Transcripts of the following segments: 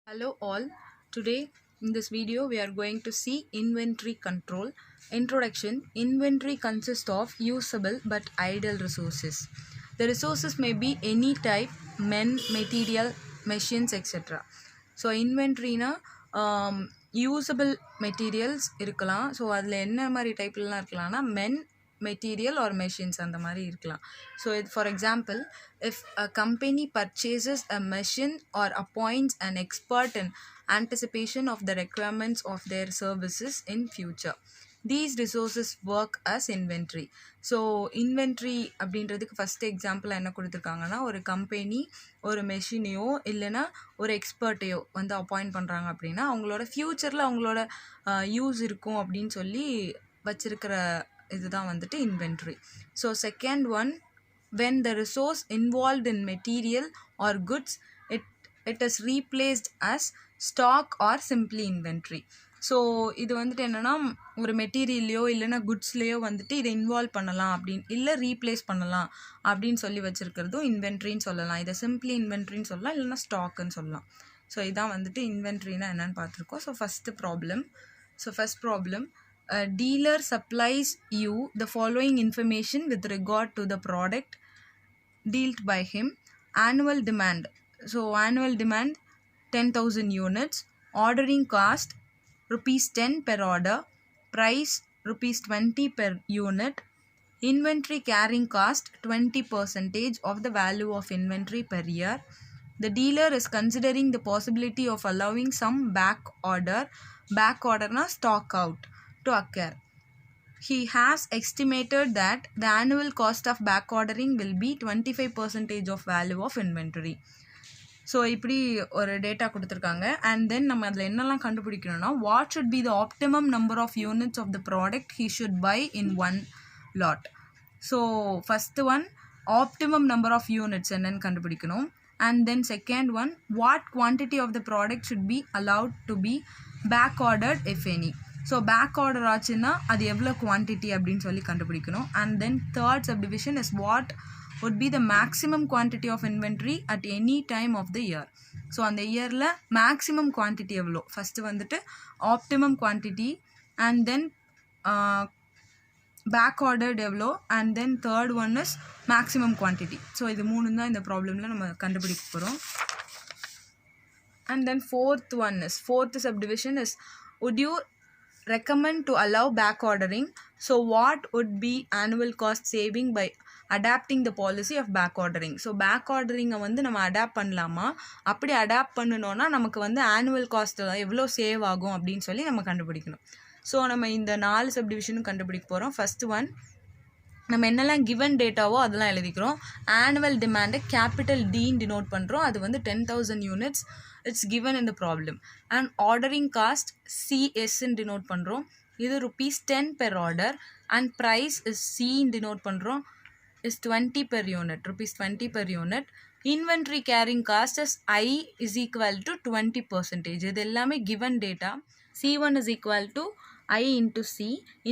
Hello all. Today in this video we are going to see inventory control. Introduction. Inventory consists of usable but idle resources. The resources may be any type, men, material, machines, etc. So inventory na usable materials இருக்கலாம். So அதில் என்ன மாதிரி டைப்லாம் இருக்கலாம்னா men, material or machines அந்த மாதிரி இருக்கலாம். So for example, if a company purchases a machine or appoints an expert in anticipation of the requirements of their services in future, these resources work as inventory. So inventory அப்படின்றதுக்கு first example என்ன கொடுத்துருக்காங்கன்னா, ஒரு company ஒரு மெஷினையோ இல்லைன்னா ஒரு எக்ஸ்பர்ட்டையோ வந்து appoint பண்ணுறாங்க அப்படின்னா அவங்களோட ஃப்யூச்சரில் அவங்களோட யூஸ் இருக்கும் அப்படின்னு சொல்லி வச்சிருக்கிற இதுதான் வந்துட்டு inventory. So second one, when the resource involved in material or goods it is replaced as stock or simply inventory. So இது வந்துட்டு என்னென்னா, ஒரு மெட்டீரியல்லையோ இல்லைன்னா குட்ஸ்லேயோ வந்துட்டு இதை இன்வால்வ் பண்ணலாம் அப்படின்னு இல்லை ரீப்ளேஸ் பண்ணலாம் அப்படின்னு சொல்லி வச்சுருக்கிறதும் இன்வென்ட்ரின்னு சொல்லலாம். இதை சிம்பிளி இன்வென்ட்ரின்னு சொல்லலாம், இல்லைன்னா ஸ்டாக்குன்னு சொல்லலாம். ஸோ இதான் வந்துட்டு இன்வென்ட்ரினா என்னென்னு பார்த்துருக்கோம். So first problem, a dealer supplies you the following information with regard to the product dealt by him. Annual demand. So annual demand 10,000 units. Ordering cost rupees 10 per order. Price rupees 20 per unit. Inventory carrying cost 20% of the value of inventory per year. The dealer is considering the possibility of allowing some back order na stock out to occur. He has estimated that the annual cost of back ordering will be 25% of value of inventory. So இப்படி ஒரு data கொடுத்துருக்காங்க. And then நம்ம அதில் என்னெல்லாம் கண்டுபிடிக்கணும்னா, what should be the optimum number of units of the product he should buy in one lot. So first one, optimum number of units என்னன்னு கண்டுபிடிக்கணும். And then second one, what quantity of the product should be allowed to be back ordered if any. So back order ஆச்சுன்னா அது எவ்வளோ quantity அப்படின்னு சொல்லி கண்டுபிடிக்கணும். And then third subdivision is what would be the maximum quantity of inventory at any time of the year. So அந்த இயரில் maximum quantity எவ்வளோ, first வந்துட்டு optimum quantity, and then back ordered எவ்வளோ, and then third one is maximum quantity. So இது மூணு தான் இந்த ப்ராப்ளமில் நம்ம கண்டுபிடிக்க போகிறோம். And then fourth subdivision is, would you recommend to allow back ordering? So what would be annual cost saving by adapting the policy of back ordering? So back ஆர்டரிங்கை வந்து நம்ம அடாப்ட் பண்ணலாமா, அப்படி அடாப்ட் பண்ணணுன்னா நமக்கு வந்து ஆனுவல் காஸ்ட் எவ்வளோ save ஆகும் அப்படின்னு சொல்லி நம்ம கண்டுபிடிக்கணும். ஸோ நம்ம இந்த 4 சப்டிவிஷனும் கண்டுபிடிக்க போகிறோம். ஃபஸ்ட்டு ஒன், நம்ம என்னெல்லாம் கிவன் டேட்டாவோ அதெல்லாம் எழுதிக்கிறோம். ஆனுவல் டிமாண்டை கேபிட்டல் டின்னு டினோட் பண்ணுறோம். அது வந்து 10,000 units. It's given in the problem. And ordering cost சிஎஸ்ன்னு டினோட் பண்ணுறோம். இது rupees 10 per order. And price is சின்னு டினோட் பண்ணுறோம். is 20 per unit, rupees 20 per unit. Inventory carrying cost is I is equal to 20%. இது எல்லாமே given data. C1 is equal to I into C,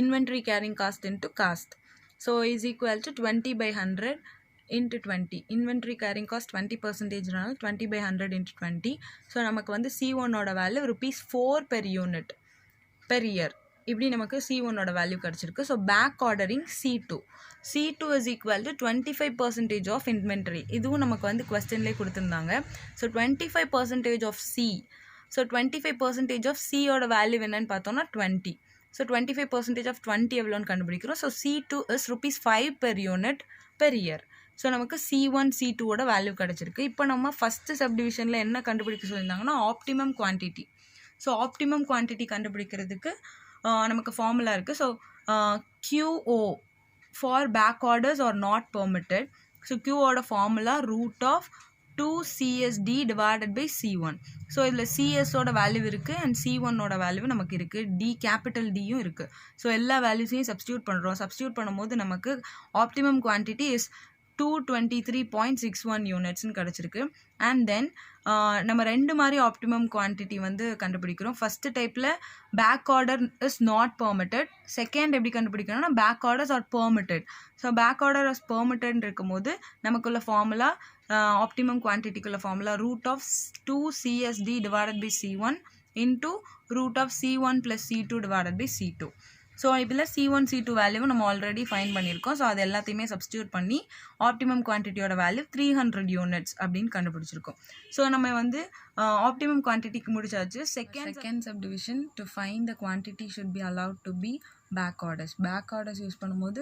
inventory carrying cost into cost. So is equal to 20 by 100 into 20. Inventory carrying cost 20%, 20 by 100 into 20. So நமக்கு வந்து C1 ஓட value rupees 4 per unit per year. இப்படி நமக்கு C1 ஓட value கிடச்சிருக்கு. So back ordering C2 is equal to 25% of inventory. இதுவும் நமக்கு வந்து கொஸ்டின்லேயே கொடுத்துருந்தாங்க. So 25% of C. So 25% of சியோட வேல்யூ என்னன்னு பார்த்தோம்னா 20. ஸோ 25% ஆஃப் 20 எவ்வளோன்னு கண்டுபிடிக்கிறோம். So C2 is rupees 5 per unit per year. So நமக்கு C1 C2ஓட வேல்யூ கிடச்சிருக்கு. இப்போ நம்ம ஃபஸ்ட்டு சப்டிவிஷனில் என்ன கண்டுபிடிக்க சொல்லியிருந்தாங்கன்னா optimum quantity. So optimum quantity கண்டுபிடிக்கிறதுக்கு நமக்கு ஃபார்முலா இருக்குது. So QO for back orders are not permitted. So QOட formula √2CSD divided by C1. So இதில் சிஎஸோட வேல்யூ இருக்குது அண்ட் C1ஓட வேல்யூ நமக்கு இருக்குது, டி கேபிட்டல் டியும் இருக்குது. ஸோ எல்லா வேல்யூஸையும் சப்ஸ்டியூட் பண்ணுறோம். சப்ஸ்டியூட் பண்ணும்போது நமக்கு ஆப்டிமம் குவான்டிட்டி இஸ் 223.61 யூனிட்ஸ்ன்னு கிடச்சிருக்கு. அண்ட் தென் நம்ம ரெண்டு மாதிரி ஆப்டிமம் குவான்டிட்டி வந்து கண்டுபிடிக்கிறோம். ஃபஸ்ட்டு டைப்பில் back order is not permitted. Second எப்படி கண்டுபிடிக்கணும்னா back orders are permitted. So back order is பெர்மிட்டட்னு இருக்கும்போது நமக்குள்ள ஃபார்முலா ஆப்டிமம் குவான்டிட்டிக்குள்ள formula root of 2CSD divided by C1 into root of C1 plus C2 divided by C2. So இதில் C1 C2 வேல்யூவை நம்ம already fine பண்ணியிருக்கோம். So அது எல்லாத்தையுமே சப்ஸ்டியூட் பண்ணி ஆப்டிமம் குவான்டிட்டியோட வேல்யூ 300 யூனிட்ஸ் அப்படின்னு கண்டுபிடிச்சிருக்கோம். ஸோ நம்ம வந்து ஆப்டிமம் குவான்டிட்டிக்கு முடிச்சாச்சு. Second subdivision to find the quantity should be allowed to be back orders. Back orders use பண்ணும்போது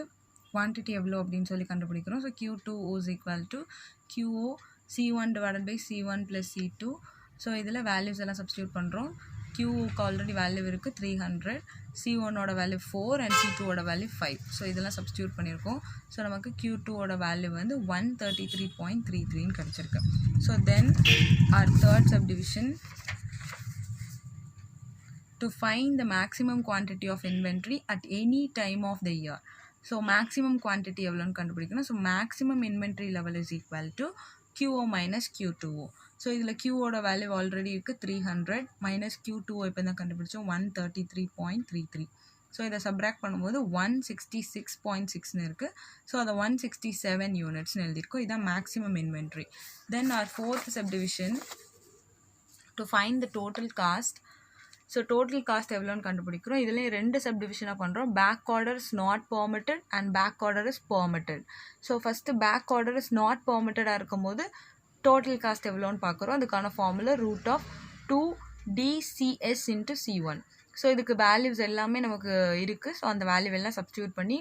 குவான்டிட்டி எவ்வளோ அப்படின்னு சொல்லி கண்டுபிடிக்கிறோம். So Q2 is equal to QO C1 divided by C1 plus C2. So இதில் values எல்லாம் substitute பண்ணுறோம். Qக்கு already value இருக்குது 300, C1ஓட value 4 and C2ஓட value 5. So இதெல்லாம் சப்ஸ்டியூட் பண்ணியிருக்கோம். ஸோ நமக்கு Q2ஓட வேல்யூ வந்து 133.33 கிடச்சிருக்கு. So then our third subdivision to find the maximum quantity of inventory at any time of the year. So maximum quantity எவ்வளோன்னு கண்டுபிடிக்கணும். So maximum inventory level is equal to QO minus Q2O. So இதில் Qவோட value already இருக்குது 300 minus Q2O இப்போ தான் கண்டுபிடிச்சோம் 133.33. So இதை subtract பண்ணும்போது 166.6ன்னு இருக்குது. ஸோ அதை 167 யூனிட்ஸ்னு எழுதியிருக்கோம். இதுதான் maximum inventory. Then our fourth subdivision to find the total cost. So total cost எவ்வளோன்னு கண்டுபிடிக்கிறோம். இதுலேயும் 2 சப்டிவிஷனாக பண்ணுறோம். Back order is not permitted and back order is permitted. So first back order is not பெர்மிட்டடாக இருக்கும் போது டோட்டல் காஸ்ட் எவ்வளோன்னு பார்க்குறோம். அதுக்கான formula root of 2DCS into C1. ஸோ இதுக்கு வேல்யூஸ் எல்லாமே நமக்கு இருக்குது. ஸோ அந்த வேல்யூ எல்லாம் சப்ஸ்டியூட் பண்ணி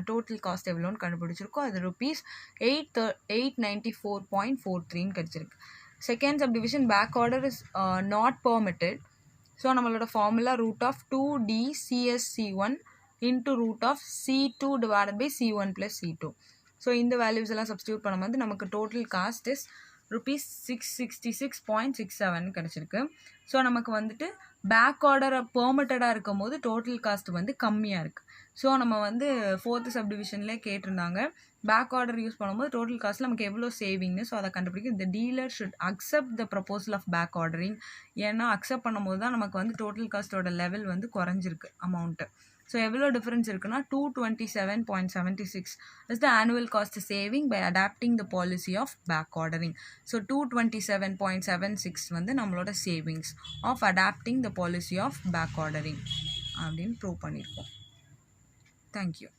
டோட்டல் காஸ்ட் எவ்வளோன்னு கண்டுபிடிச்சிருக்கோம். அது ₹894.43 கிடச்சிருக்கு. Second subdivision back order is not permitted. So நம்மளோட formula root of 2DCSC1 into root of C2 divided by C1 plus C2. So இந்த வேல்யூஸ் எல்லாம் சப்ஸ்டியூட் பண்ணும்போது நமக்கு டோட்டல் காஸ்ட் இஸ் ₹666.67 கிடச்சிருக்கு. ஸோ நமக்கு வந்துட்டு பேக் ஆர்டரை பெர்மிட்டடாக இருக்கும் போது டோட்டல் காஸ்ட் வந்து கம்மியாக இருக்குது. ஸோ நம்ம வந்து 4th சப்டிவிஷன்லேயே கேட்டிருந்தாங்க பேக் ஆர்டர் யூஸ் பண்ணும்போது டோட்டல் காஸ்ட்டில் நமக்கு எவ்வளோ சேவிங்னு. ஸோ அதை கண்டுபிடிக்க இந்த dealer should accept the proposal of back ordering. ஏன்னா அக்செப்ட் பண்ணும்போது தான் நமக்கு வந்து டோட்டல் காஸ்ட்டோட லெவல் வந்து குறைஞ்சிருக்கு அமௌண்ட்டு. ஸோ எவ்வளோ டிஃப்ரென்ஸ் இருக்குன்னா 227.76 is the annual cost saving by adapting the policy of back ordering. So 227.76 வந்து நம்மளோட savings of adopting the policy of back ordering அப்படின்னு ப்ரூவ் பண்ணியிருக்கோம். தேங்க்யூ.